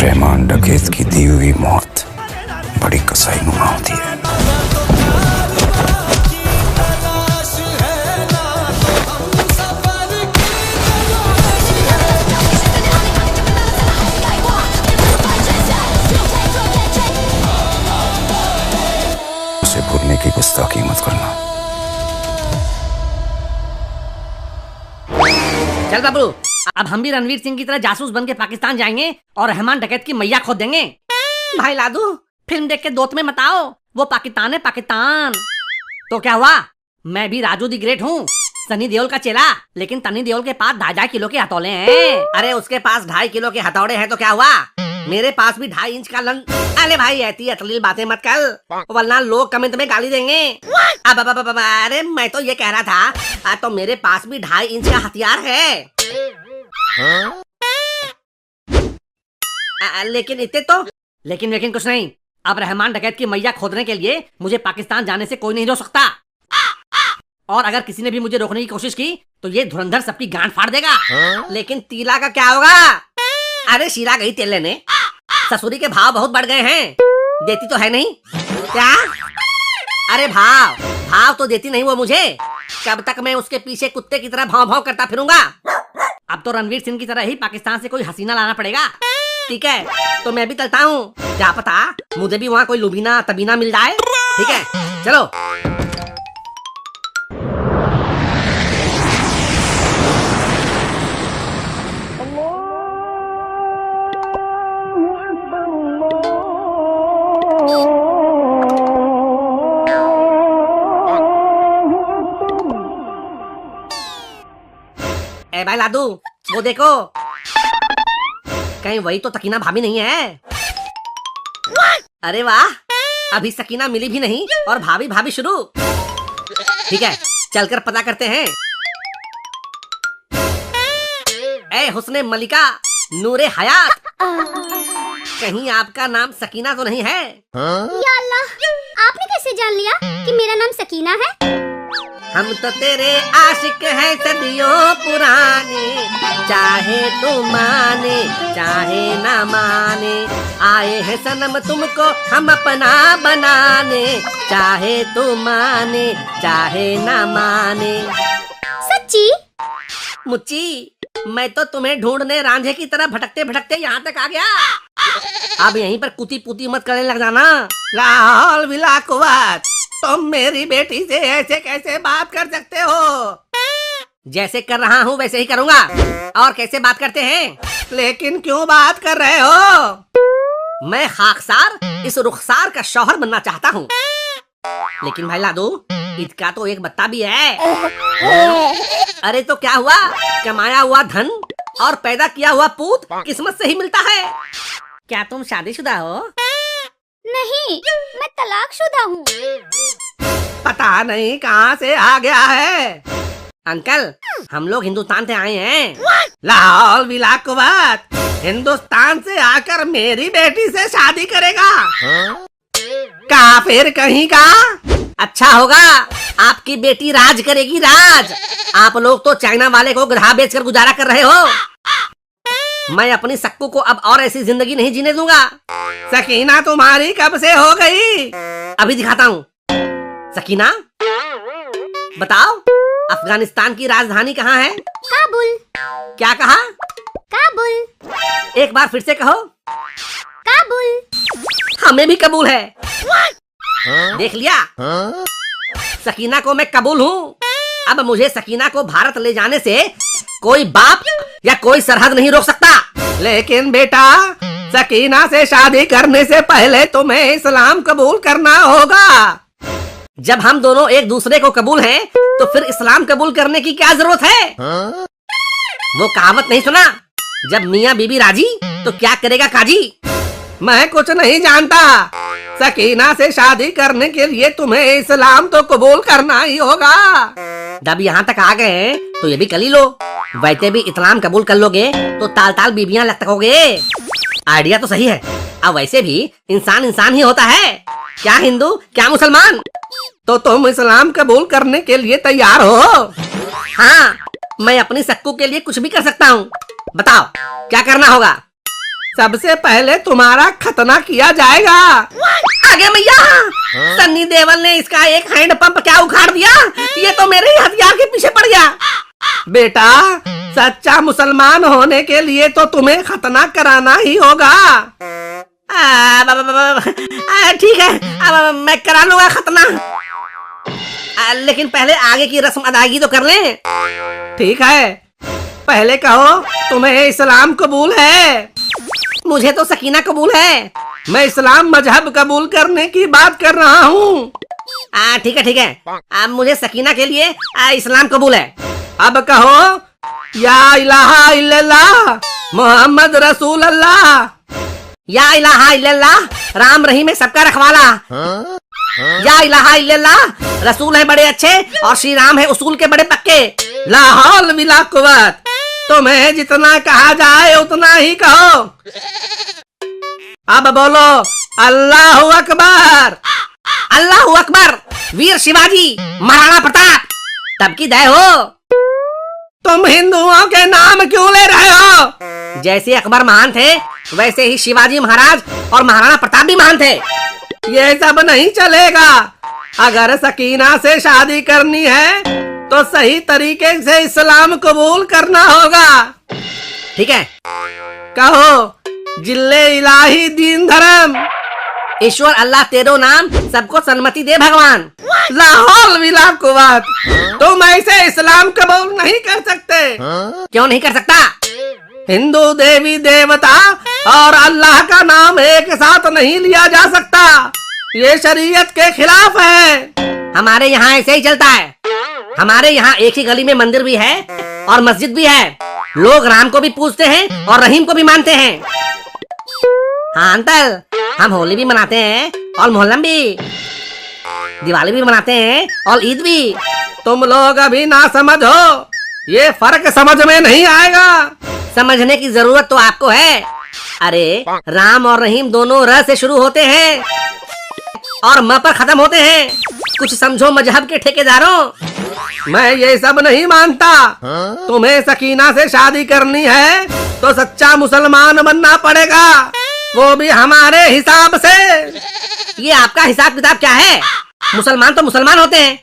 रहमान डकैत की दी हुई मौत बड़ी कसाईनुमा होती है। उसे भूलने की गुस्ताखी मत करना। चल बाबू, अब हम भी रणवीर सिंह की तरह जासूस बन के पाकिस्तान जाएंगे और रहमान डकैत की मैया खोद देंगे। भाई लादू, फिल्म देख के दोस्त में मत आओ, वो पाकिस्तान है पाकिस्तान। तो क्या हुआ, मैं भी राजू दी ग्रेट हूँ, सनी देओल का चेला, लेकिन सनी देओल के पास 2.5 किलो के हथौड़े हैं। अरे उसके पास 2.5 किलो के हथौड़े हैं तो क्या हुआ, मेरे पास भी 2.5 इंच का अरे भाई ऐसी अश्लील बातें मत कर, वरना लोग कमेंट में गाली देंगे। अब अरे मैं तो ये कह रहा था, तो मेरे पास भी 2.5 इंच का हथियार है। लेकिन इतने तो लेकिन कुछ नहीं, अब रहमान डकैत की मैया खोदने के लिए मुझे पाकिस्तान जाने से कोई नहीं रोक सकता, और अगर किसी ने भी मुझे रोकने की कोशिश की तो ये धुरंधर सबकी गांड फाड़ देगा। लेकिन तीला का क्या होगा? अरे शीला गई तेल लेने, ससुरी के भाव बहुत बढ़ गए हैं, देती तो है नहीं क्या? अरे भाव तो देती नहीं वो मुझे, कब तक मैं उसके पीछे कुत्ते की तरह भाव भाव करता फिरूंगा? अब तो रणवीर सिंह की तरह ही पाकिस्तान से कोई हसीना लाना पड़ेगा। ठीक है, तो मैं भी चलता हूँ, क्या पता मुझे भी वहाँ कोई लुबीना तबीना मिल जाए। ठीक है, चलो। ए भाई लादू, वो देखो, कहीं वही तो सकीना भाभी नहीं है? अरे वाह, अभी सकीना मिली भी नहीं और भाभी भाभी शुरू। ठीक है, चलकर पता करते हैं। ए हुस्ने मलिका, नूरे हयात, कहीं आपका नाम सकीना तो नहीं है? या अल्लाह, आपने कैसे जान लिया कि मेरा नाम सकीना है? हम तो तेरे आशिक हैं सदियों पुराने, चाहे तू माने चाहे ना माने, आए हैं सनम तुमको हम अपना बनाने, चाहे तू माने चाहे ना माने। सच्ची? मुच्ची, मैं तो तुम्हें ढूंढने रांझे की तरह भटकते भटकते यहाँ तक आ गया। अब यहीं पर कुती पुती मत करने लग जाना। लाहौल विलाकुवत, तुम मेरी बेटी से ऐसे कैसे बात कर सकते हो? जैसे कर रहा हूँ वैसे ही करूँगा। और कैसे बात करते हैं? लेकिन क्यों बात कर रहे हो? मैं खाकसार इस रुखसार का शौहर बनना चाहता हूँ। लेकिन भाई लादू, इसका तो एक बत्ता भी है। अरे तो क्या हुआ, कमाया हुआ धन और पैदा किया हुआ पूत किस्मत से ही मिलता है। क्या तुम शादीशुदा हो? नहीं, मैं तलाकशुदा हूँ। पता नहीं कहाँ से आ गया है। अंकल, हम लोग हिंदुस्तान से आए हैं। लाहौल विलाकुवत, हिंदुस्तान से आकर मेरी बेटी से शादी करेगा? काफिर कहीं का। अच्छा होगा, आपकी बेटी राज करेगी राज। आप लोग तो चाइना वाले को गधा बेचकर गुजारा कर रहे हो। मैं अपनी सक्कू को अब और ऐसी जिंदगी नहीं जीने दूंगा। सकीना तुम्हारी कब से हो गई? अभी दिखाता हूँ। सकीना, बताओ, अफगानिस्तान की राजधानी कहाँ है? काबुल। क्या कहा? काबुल। एक बार फिर से कहो। काबुल। हमें भी कबूल है। देख लिया, सकीना को मैं कबूल हूँ। अब मुझे सकीना को भारत ले जाने से कोई बाप या कोई सरहद नहीं रोक सकता। लेकिन बेटा, सकीना से शादी करने से पहले तुम्हें इस्लाम कबूल करना होगा। जब हम दोनों एक दूसरे को कबूल हैं, तो फिर इस्लाम कबूल करने की क्या जरूरत है? वो कहावत नहीं सुना, जब मियाँ बीबी राजी तो क्या करेगा काजी? मैं कुछ नहीं जानता। सकीना से शादी करने के लिए तुम्हें इस्लाम तो कबूल करना ही होगा। जब यहाँ तक आ गए हैं तो ये भी कर ही लो। वैसे भी इस्लाम कबूल कर लोगे तो ताल ताल बीबियां लटकोगे। आइडिया तो सही है। अब वैसे भी इंसान इंसान ही होता है, क्या हिंदू क्या मुसलमान। तो तुम इस्लाम कबूल करने के लिए तैयार हो? हाँ, मैं अपनी सक्कू के लिए कुछ भी कर सकता हूँ। बताओ क्या करना होगा? सबसे पहले तुम्हारा खतना किया जाएगा। आगे मैया, सन्नी देवल ने इसका एक हैंड पंप क्या उखाड़ दिया, ये तो मेरे ही हथियार के पीछे पड़ गया। बेटा, सच्चा मुसलमान होने के लिए तो तुम्हें खतना कराना ही होगा। ठीक है, अब मैं करा लूंगा खतना, लेकिन पहले आगे की रस्म अदायगी तो कर लें। ठीक है, पहले कहो तुम्हें इस्लाम कबूल है? मुझे तो सकीना कबूल है। मैं इस्लाम मजहब कबूल करने की बात कर रहा हूँ। ठीक है ठीक है, अब मुझे सकीना के लिए इस्लाम कबूल है। अब कहो या इलाहा इल्लल्लाह मोहम्मद रसूल अल्लाह। या इलाहा इल्लल्लाह राम रहीम है सबका रखवाला। या इलाहा इल्लल्लाह रसूल है बड़े अच्छे और श्री राम है उसूल के बड़े पक्के। ला हौल विला कुव्वत, तुम्हें जितना कहा जाए उतना ही कहो। अब बोलो अल्लाहू अकबर। अल्लाहू अकबर। वीर शिवाजी, महाराणा प्रताप, तब की दया हो। तुम हिंदुओं के नाम क्यों ले रहे हो? जैसे अकबर महान थे वैसे ही शिवाजी महाराज और महाराणा प्रताप भी महान थे। ये सब नहीं चलेगा। अगर सकीना से शादी करनी है तो सही तरीके से इस्लाम कबूल करना होगा। ठीक है, कहो जिल्ले इलाही दीन धर्म। ईश्वर अल्लाह तेरो नाम सबको सन्मति दे भगवान। लाहौल विला कुव्वत, तुम ऐसे इस्लाम कबूल नहीं कर सकते। क्यों नहीं कर सकता? हिंदू देवी देवता और अल्लाह का नाम एक साथ नहीं लिया जा सकता, ये शरीयत के खिलाफ है। हमारे यहाँ ऐसे ही चलता है। हमारे यहाँ एक ही गली में मंदिर भी है और मस्जिद भी है। लोग राम को भी पूजते हैं और रहीम को भी मानते हैं। हाँ अंकल, हम होली भी मनाते हैं और मोहल्लम भी, दिवाली भी मनाते हैं और ईद भी। तुम लोग अभी ना समझ हो, ये फर्क समझ में नहीं आएगा। समझने की जरूरत तो आपको है। अरे राम और रहीम दोनों र से शुरू होते हैं और म पर खत्म होते हैं। कुछ समझो मजहब के ठेकेदारों। मैं ये सब नहीं मानता। तुम्हें सकीना से शादी करनी है तो सच्चा मुसलमान बनना पड़ेगा, वो भी हमारे हिसाब से। ये आपका हिसाब किताब क्या है? मुसलमान तो मुसलमान होते हैं।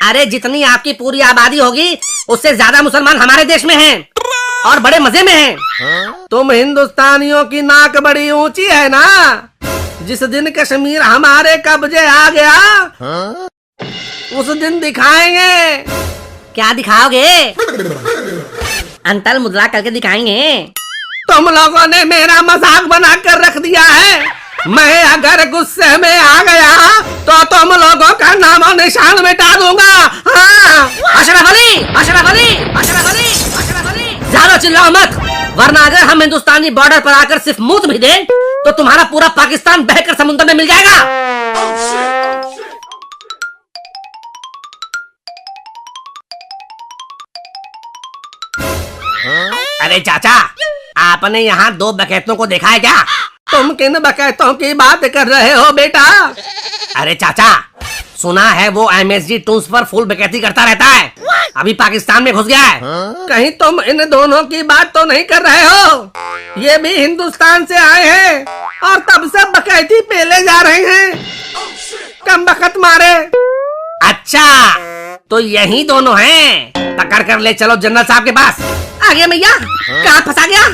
अरे जितनी आपकी पूरी आबादी होगी उससे ज्यादा मुसलमान हमारे देश में हैं और बड़े मजे में हैं। तुम हिंदुस्तानियों की नाक बड़ी ऊंची है ना। जिस दिन कश्मीर हमारे कब्जे आ गया उस दिन दिखाएंगे। क्या दिखाओगे? अंतल मुद्रा करके दिखाएंगे। तुम लोगों ने मेरा मजाक बना कर रख दिया है। मैं अगर गुस्से में आ गया तो तुम लोगों का नामो निशान मिटा दूंगा। हाँ। अशरफ अली, अशरफ अली, अशरफ अली, अशरफ अली, ज्यादा चिल्लाओ मत, वरना अगर हम हिंदुस्तानी बॉर्डर पर आकर सिर्फ मूत भी दें तो तुम्हारा पूरा पाकिस्तान बहकर समुद्र में मिल जाएगा। अरे चाचा, आपने यहाँ दो बकैतों को देखा है क्या? तुम किन बकैतों की बात कर रहे हो बेटा? अरे चाचा, सुना है वो MSG टूल्स पर फुल बकैती करता रहता है, अभी पाकिस्तान में घुस गया है। कहीं तुम इन दोनों की बात तो नहीं कर रहे हो? ये भी हिंदुस्तान से आए हैं और तब से बकैती पेले जा रहे हैं। कम बखत मारे। अच्छा, तो यही दोनों हैं। पकड़ कर ले चलो जनरल साहब के पास। आ गया भैया, कहाँ फंसा गया?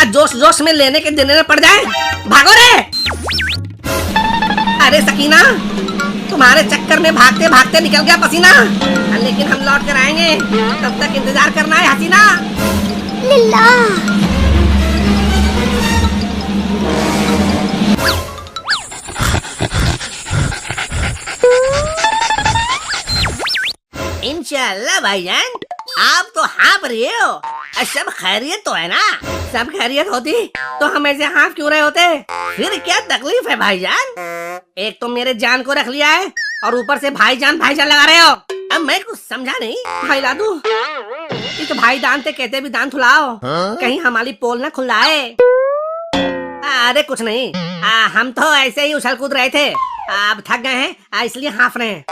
जोश जोश में लेने के देने में पड़ जाए। भागो रे। अरे सकीना, तुम्हारे चक्कर में भागते भागते निकल गया पसीना। लेकिन हम लौट कर आएंगे, तब तक इंतजार करना है हसीना। लिल्ला। इंशाल्लाह भाईजान, आप तो हाँप रहे हो। सब खैरियत तो है ना? सब खैरियत होती तो हम ऐसे हाँफ क्यों रहे होते? फिर क्या तकलीफ है भाईजान? एक तो मेरे जान को रख लिया है और ऊपर से भाईजान भाईजान लगा रहे हो। अब मैं कुछ समझा नहीं। भाई लादू, इस भाई दानते कहते भी दान थुलाओ, कहीं हमारी पोल ना खुलाए। अरे कुछ नहीं, हम तो ऐसे ही उछल कूद रहे थे, अब थक गए हैं इसलिए हाँफ रहे हैं।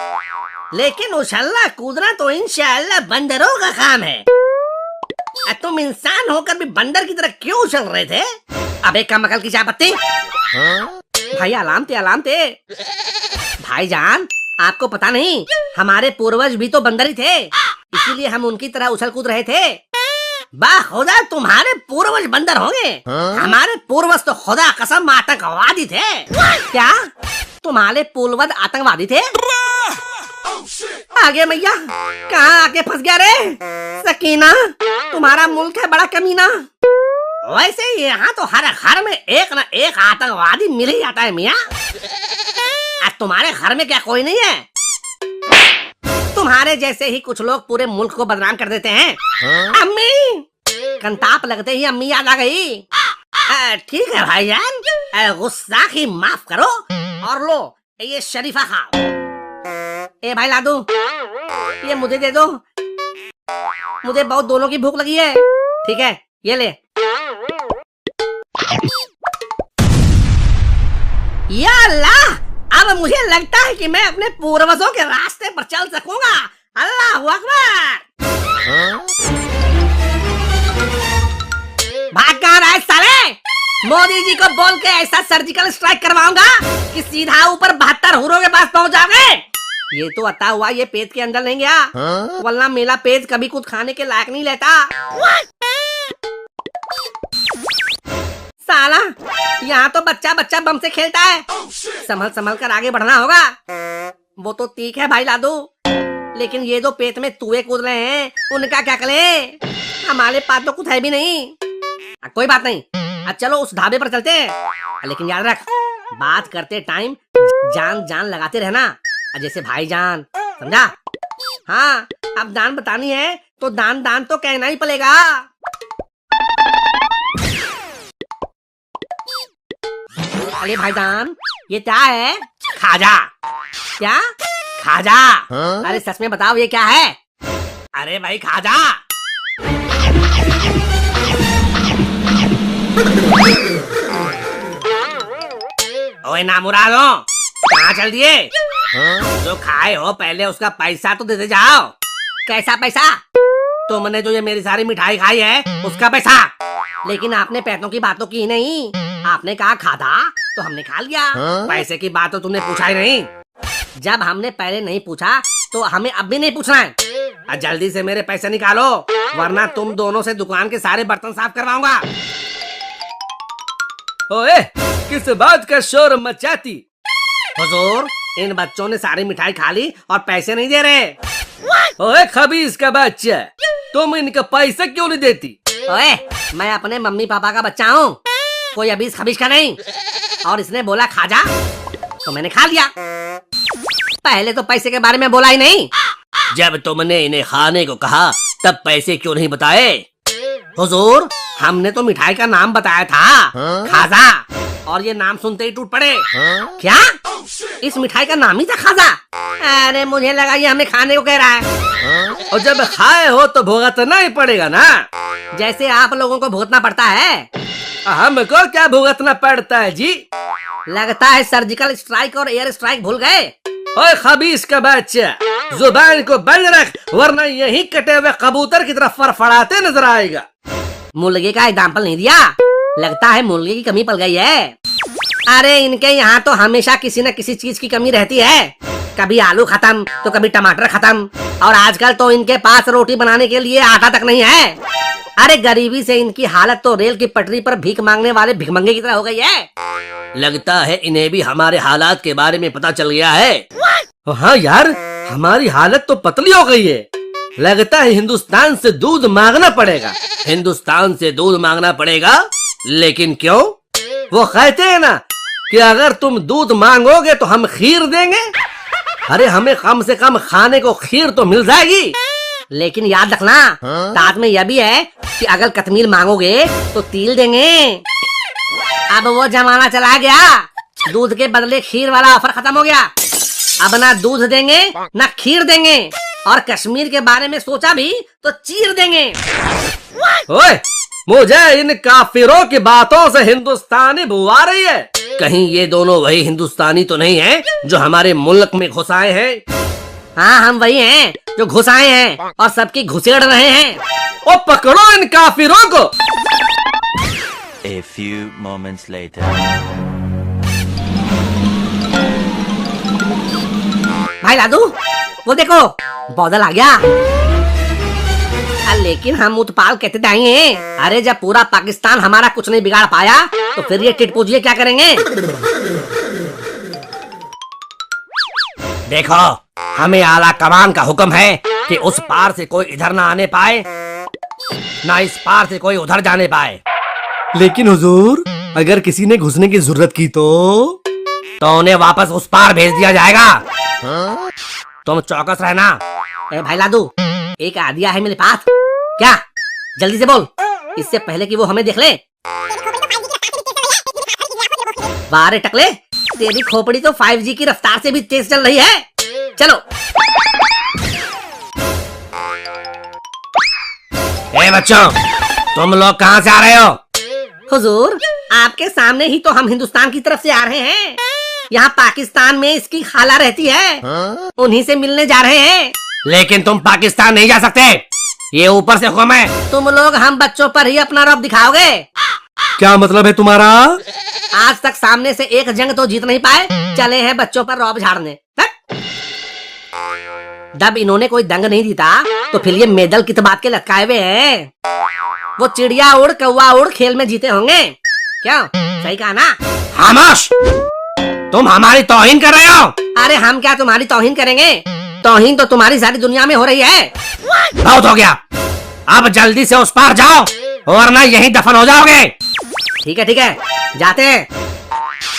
लेकिन उछलना कूदना तो इंशाअल्लाह बंदरों का काम है। तुम इंसान होकर भी बंदर की तरह क्यों उछल रहे थे? अबे कमकल की चाय पत्ती। भाई अलाम थे भाईजान, आपको पता नहीं हमारे पूर्वज भी तो बंदर ही थे, इसीलिए हम उनकी तरह उछल कूद रहे थे। वाह खुदा, तुम्हारे पूर्वज बंदर होंगे, हमारे पूर्वज तो खुदा कसम आतंकवादी थे। क्या तुम्हारे पूर्वज आतंकवादी थे? आगे मैया, कहाँ आके फंस गया रे सकीना, तुम्हारा मुल्क है बड़ा कमीना। वैसे यहाँ तो हर घर में एक न एक आतंकवादी मिल ही जाता है मियाँ। आज तुम्हारे घर में क्या कोई नहीं है? तुम्हारे जैसे ही कुछ लोग पूरे मुल्क को बदनाम कर देते हैं। अम्मी, कंताप लगते ही अम्मी याद आ गई। ठीक है भाईजान, गुस्सा की माफ करो और लो ये शरीफा खाओ। ए भाई लादू, ये मुझे दे दो, मुझे बहुत दोनों की भूख लगी है। ठीक है, ये ले। या अल्लाह, अब मुझे लगता है कि मैं अपने पूर्वजों के रास्ते पर चल सकूंगा। अल्लाह अकबर। भाग कहाँ रहा है साले? मोदी जी को बोल के ऐसा सर्जिकल स्ट्राइक करवाऊंगा कि सीधा ऊपर 72 हुरों के पास पहुंच जाओगे। ये तो अता हुआ ये पेट के अंदर नहीं गया, वरना मेरा पेट कभी कुछ खाने के लायक नहीं लेता। साला, यहाँ तो बच्चा बच्चा बम से खेलता है, संभल संभल कर आगे बढ़ना होगा। वो तो ठीक है भाई लादू, लेकिन ये जो पेट में तुए कूद रहे हैं उनका क्या करें? हमारे पास तो कुछ है भी नहीं। कोई बात नहीं, अब चलो उस ढाबे पर चलते हैं, लेकिन याद रख, बात करते टाइम जान जान लगाते रहना, जैसे भाईजान, समझा? हाँ, अब दान बतानी है तो दान दान तो कहना ही पड़ेगा। अरे भाईजान, ये क्या है? खाजा। क्या खाजा? अरे सच में बताओ ये क्या है? अरे भाई खाजा। ओए नामुरादो, कहाँ चल दिए? जो खाए हो पहले उसका पैसा तो देते जाओ। कैसा पैसा? तुमने जो ये मेरी सारी मिठाई खाई है उसका पैसा। लेकिन आपने पैसों की बातों की नहीं, आपने कहा खाधा तो हमने खा लिया। पैसे की बात तो तुमने पूछा ही नहीं। जब हमने पहले नहीं पूछा तो हमें अब भी नहीं पूछना है। जल्दी से मेरे पैसे निकालो, वरना तुम दोनों से दुकान के सारे बर्तन साफ करवाऊंगा। ओए, किस बात का शोर मचाती? हुजूर, इन बच्चों ने सारी मिठाई खा ली और पैसे नहीं दे रहे। ओए खबीस का बच्चा, तुम इनका पैसा क्यों नहीं देती? ओए, मैं अपने मम्मी पापा का बच्चा हूँ, कोई अबीस खबीस का नहीं। और इसने बोला खा जा तो मैंने खा लिया। पहले तो पैसे के बारे में बोला ही नहीं। जब तुमने इन्हें खाने को कहा तब पैसे क्यों नहीं बताए? हुजूर, हमने तो मिठाई का नाम बताया था, खाजा, और ये नाम सुनते ही टूट पड़े। क्या? इस मिठाई का नाम ही था खाजा? अरे मुझे लगा ये हमें खाने को कह रहा है। और जब खाए हो तो भुगतना ही पड़ेगा ना, जैसे आप लोगों को भुगतना पड़ता है। हमको क्या भुगतना पड़ता है जी? लगता है सर्जिकल स्ट्राइक और एयर स्ट्राइक भूल गए। ओए खबीस का बच्चा, जुबान को बंद रख, वरना यही कटे हुए कबूतर की तरफ फड़फड़ाते नजर आएगा। मुर्गे का एग्जाम्पल नहीं दिया, लगता है मुर्गे की कमी पड़ गई है। अरे इनके यहाँ तो हमेशा किसी न किसी चीज की कमी रहती है, कभी आलू खत्म तो कभी टमाटर खत्म, और आजकल तो इनके पास रोटी बनाने के लिए आटा तक नहीं है। अरे गरीबी से इनकी हालत तो रेल की पटरी पर भीख मांगने वाले भिखमंगे की तरह हो गई है। लगता है इन्हें भी हमारे हालात के बारे में पता चल गया है। हाँ यार, हमारी हालत तो पतली हो गई है। लगता है हिंदुस्तान से दूध मांगना पड़ेगा। हिंदुस्तान से दूध मांगना पड़ेगा? लेकिन क्यों? वो कहते हैं ना कि अगर तुम दूध मांगोगे तो हम खीर देंगे। अरे हमें कम से कम खाने को खीर तो मिल जाएगी। लेकिन याद रखना, साथ में यह भी है कि अगर कतमील मांगोगे तो तिल देंगे। अब वो जमाना चला गया, दूध के बदले खीर वाला ऑफर खत्म हो गया। अब ना दूध देंगे ना खीर देंगे, और कश्मीर के बारे में सोचा भी तो चीर देंगे। ओए, मुझे इन काफिरों की बातों से हिंदुस्तानी बुआ रही है। कहीं ये दोनों वही हिंदुस्तानी तो नहीं है जो हमारे मुल्क में घुस आए हैं? हाँ, हम वही हैं जो घुस आए हैं और सबकी घुसेड़ रहे हैं। ओ पकड़ो इन काफिरों को। A few moments later. भाई लादू, वो देखो बादल आ गया। लेकिन हम उत्पाल कहते जाएंगे। अरे जब पूरा पाकिस्तान हमारा कुछ नहीं बिगाड़ पाया तो फिर ये टिटपुजिए क्या करेंगे? देखो, हमें आला कमान का हुक्म है कि उस पार से कोई इधर ना आने पाए, ना इस पार से कोई उधर जाने पाए। लेकिन हुजूर, अगर किसी ने घुसने की जरूरत की तो उन्हें वापस उस पार भेज दिया जाएगा। तुम चौकस रहना। ए भाई लादू, एक आइडिया है मेरे पास। क्या? जल्दी से बोल, इससे पहले कि वो हमें देख ले। वारे टकले, तेरी खोपड़ी तो 5G की रफ्तार से भी तेज चल रही है। चलो। ए बच्चों, तुम लोग कहाँ से आ रहे हो? हुजूर, आपके सामने ही तो हम हिंदुस्तान की तरफ से आ रहे हैं। यहाँ पाकिस्तान में इसकी खाला रहती है, उन्हीं से मिलने जा रहे हैं। लेकिन तुम पाकिस्तान नहीं जा सकते, ये ऊपर से हुक्म है। तुम लोग हम बच्चों पर ही अपना रौब दिखाओगे। क्या मतलब है तुम्हारा? आज तक सामने से एक जंग तो जीत नहीं पाए, चले हैं बच्चों पर रौब झाड़ने। जब इन्होंने कोई दंग नहीं जीता तो फिर ये मेडल किस बात के लटकाए हुए हैं? वो चिड़िया उड़ कौवा उड़ खेल में जीते होंगे। क्या सही कहा ना? खामोश, तुम हमारी तौहीन कर रहे हो। अरे हम क्या तुम्हारी तौहीन करेंगे? तौहीन तो तुम्हारी सारी दुनिया में हो रही है। बहुत हो गया, अब जल्दी से उस पार जाओ वरना यहीं दफन हो जाओगे। ठीक है, जाते हैं।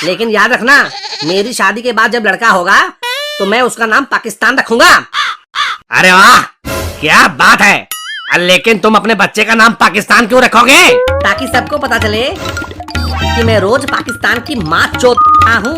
लेकिन याद रखना, मेरी शादी के बाद जब लड़का होगा तो मैं उसका नाम पाकिस्तान रखूंगा। अरे वाह, क्या बात है। लेकिन तुम अपने बच्चे का नाम पाकिस्तान क्यों रखोगे? ताकि सबको पता चले कि मैं रोज पाकिस्तान की माँ चोदता हूँ।